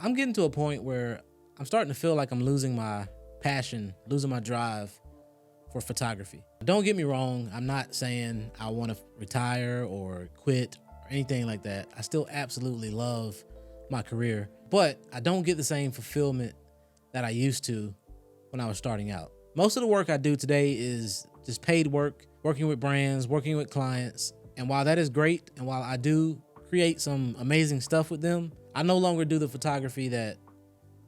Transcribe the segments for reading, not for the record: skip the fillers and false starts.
I'm getting to a point where I'm starting to feel like I'm losing my passion, losing my drive for photography. Don't get me wrong, I'm not saying I want to retire or quit or anything like that. I still absolutely love my career, but I don't get the same fulfillment that I used to when I was starting out. Most of the work I do today is just paid work, working with brands, working with clients. And while that is great, and while I do create some amazing stuff with them, I no longer do the photography that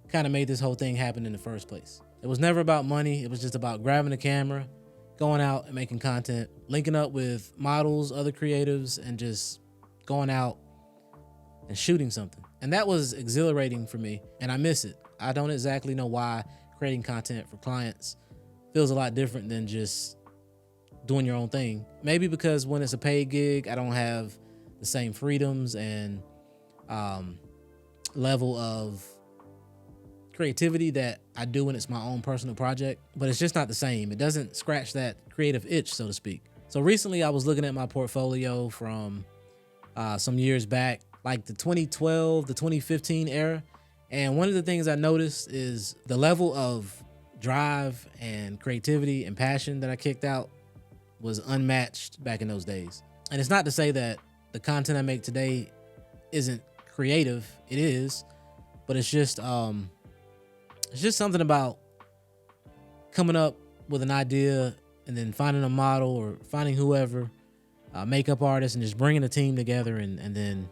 kind of made this whole thing happen in the first place. It was never about money. It was just about grabbing the camera, going out and making content, linking up with models, other creatives, and just going out and shooting something. And that was exhilarating for me, and I miss it. I don't exactly know why creating content for clients feels a lot different than just doing your own thing. Maybe because when it's a paid gig, I don't have the same freedoms and level of creativity that I do when it's my own personal project, but it's just not the same. It doesn't scratch that creative itch, so to speak. So recently I was looking at my portfolio from some years back, like the 2012, the 2015 era. And one of the things I noticed is the level of drive and creativity and passion that I kicked out was unmatched back in those days. And it's not to say that the content I make today isn't creative. It is, but it's just something about coming up with an idea and then finding a model or finding whoever, makeup artist, and just bringing a team together and then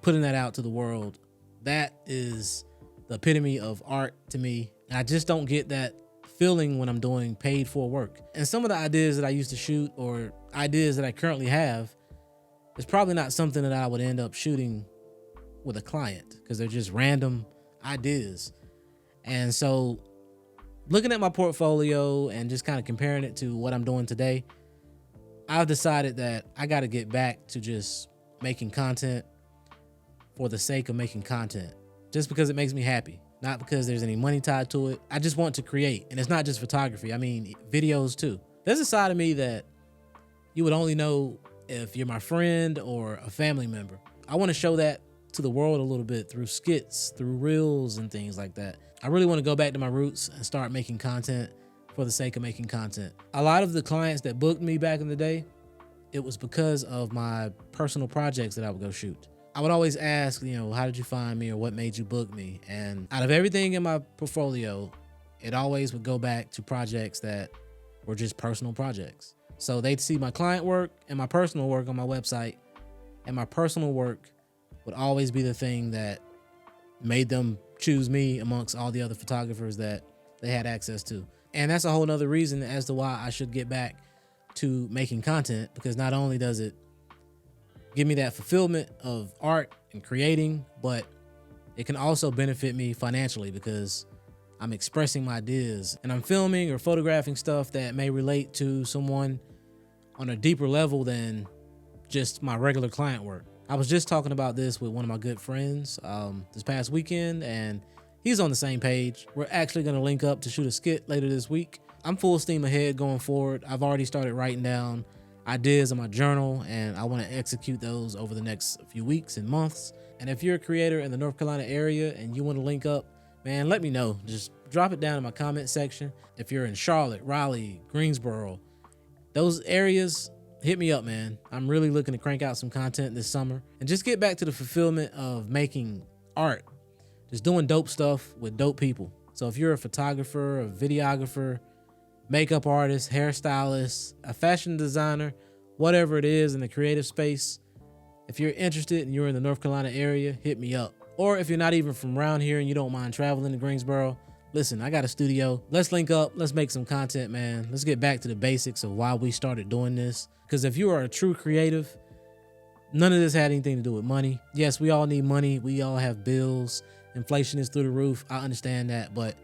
putting that out to the world. That is the epitome of art to me. And I just don't get that feeling when I'm doing paid for work. And some of the ideas that I used to shoot or ideas that I currently have is probably not something that I would end up shooting with a client because they're just random ideas. And so looking at my portfolio and just kind of comparing it to what I'm doing today, I've decided that I got to get back to just making content for the sake of making content, just because it makes me happy, not because there's any money tied to it. I just want to create. And it's not just photography. I mean, videos too. There's a side of me that you would only know if you're my friend or a family member. I want to show that to the world a little bit through skits, through reels and things like that. I really want to go back to my roots and start making content for the sake of making content. A lot of the clients that booked me back in the day, it was because of my personal projects that I would go shoot. I would always ask, how did you find me or what made you book me? And out of everything in my portfolio, it always would go back to projects that were just personal projects. So they'd see my client work and my personal work on my website, and my personal work would always be the thing that made them choose me amongst all the other photographers that they had access to. And that's a whole nother reason as to why I should get back to making content, because not only does it give me that fulfillment of art and creating, but it can also benefit me financially because I'm expressing my ideas and I'm filming or photographing stuff that may relate to someone on a deeper level than just my regular client work. I was just talking about this with one of my good friends this past weekend, and he's on the same page. We're actually going to link up to shoot a skit later this week. I'm full steam ahead going forward. I've already started writing down ideas in my journal, and I want to execute those over the next few weeks and months. And if you're a creator in the North Carolina area and you want to link up, man, let me know. Just drop it down in my comment section. If you're in Charlotte, Raleigh, Greensboro, those areas, hit me up, man. I'm really looking to crank out some content this summer and just get back to the fulfillment of making art, just doing dope stuff with dope people. So if you're a photographer, a videographer, makeup artist, hairstylist, a fashion designer, whatever it is in the creative space, if you're interested and you're in the North Carolina area, hit me up. Or if you're not even from around here and you don't mind traveling to Greensboro, listen, I got a studio. Let's link up. Let's make some content, man. Let's get back to the basics of why we started doing this. Because if you are a true creative, none of this had anything to do with money. Yes, we all need money. We all have bills. Inflation is through the roof. I understand that. But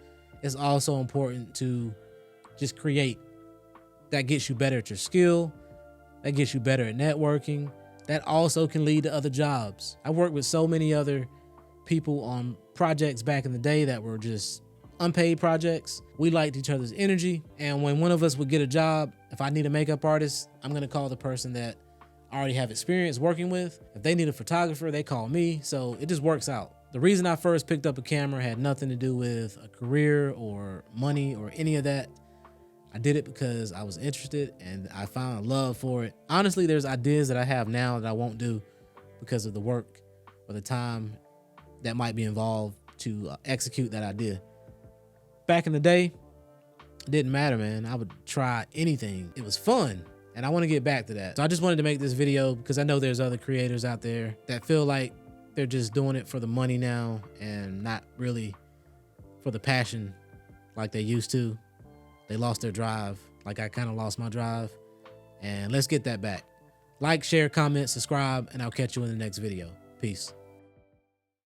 it's also important to just create. That gets you better at your skill. That gets you better at networking. That also can lead to other jobs. I worked with so many other people on projects back in the day that were just unpaid projects. We liked each other's energy. And when one of us would get a job, if I need a makeup artist, I'm going to call the person that I already have experience working with. If they need a photographer, they call me. So it just works out. The reason I first picked up a camera had nothing to do with a career or money or any of that. I did it because I was interested and I found a love for it. Honestly, there's ideas that I have now that I won't do because of the work or the time that might be involved to execute that idea. Back in the day, it didn't matter, man. I would try anything. It was fun, and I want to get back to that. So I just wanted to make this video because I know there's other creators out there that feel like they're just doing it for the money now and not really for the passion like they used to. They lost their drive, like I kind of lost my drive. And let's get that back. Like, share, comment, subscribe, and I'll catch you in the next video. Peace.